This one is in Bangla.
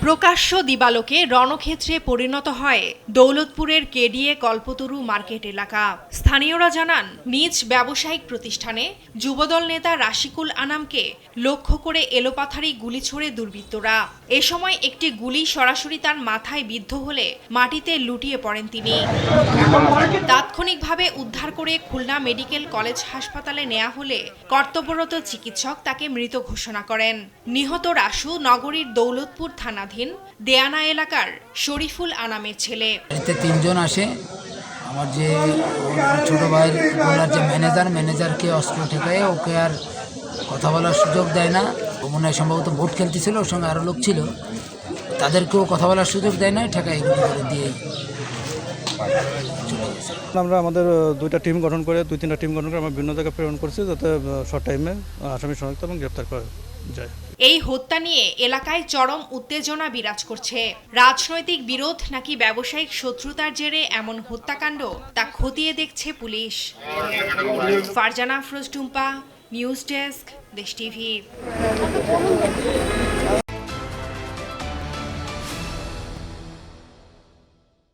প্রকাশ্য দিবালোকে রণক্ষেত্রে পরিণত হয় দৌলতপুরের কেডিএ কল্পতরু মার্কেট এলাকা। স্থানীয়রা জানান, নিজ ব্যবসায়িক প্রতিষ্ঠানে যুবদল নেতা রাশিকুল আনামকে লক্ষ্য করে এলোপাথারি গুলি ছোড়ে দুর্বৃত্তরা। এ সময় একটি গুলি সরাসরি তার মাথায় বিদ্ধ হলে মাটিতে লুটিয়ে পড়েন তিনি। তাৎক্ষণিকভাবে উদ্ধার করে খুলনা মেডিকেল কলেজ হাসপাতালে নেওয়া হলে কর্তব্যরত চিকিৎসক তাকে মৃত ঘোষণা করেন। নিহত রাসু নগরীর দৌলতপুর থানাধীন দেয়ানা এলাকার শরীফুল আনামের ছেলে। এতে তিনজন আসে। আমার যে ছোট ভাইয়ের বলার যে ম্যানেজারকে অস্ত্র ঠেকায় ওকে আর কথা বলার সুযোগ দেয় না। ও মনে হয় সম্ভবত ভোট খেলতেছিল, ওর সঙ্গে আরও লোক ছিল, তাদেরকেও কথা বলার সুযোগ দেয় না, ঠেকায় এগুলো করে দিয়েই চলে গেছে। আমরা আমাদের দুইটা টিম গঠন করে আমরা বিভিন্ন জায়গায় প্রেরণ করছি, যাতে শর্ট টাইমে আসামি শনাক্ত এবং গ্রেপ্তার করা যায়। এই হত্যা নিয়ে এলাকায় চরম উত্তেজনা বিরাজ করছে। রাজনৈতিক বিরোধ নাকি ব্যবসায়িক শত্রুতার জেরে এমন হত্যাকাণ্ড তা খতিয়ে দেখছে police. Farzana Afroz Tumpa, news desk, দেশ টিভি।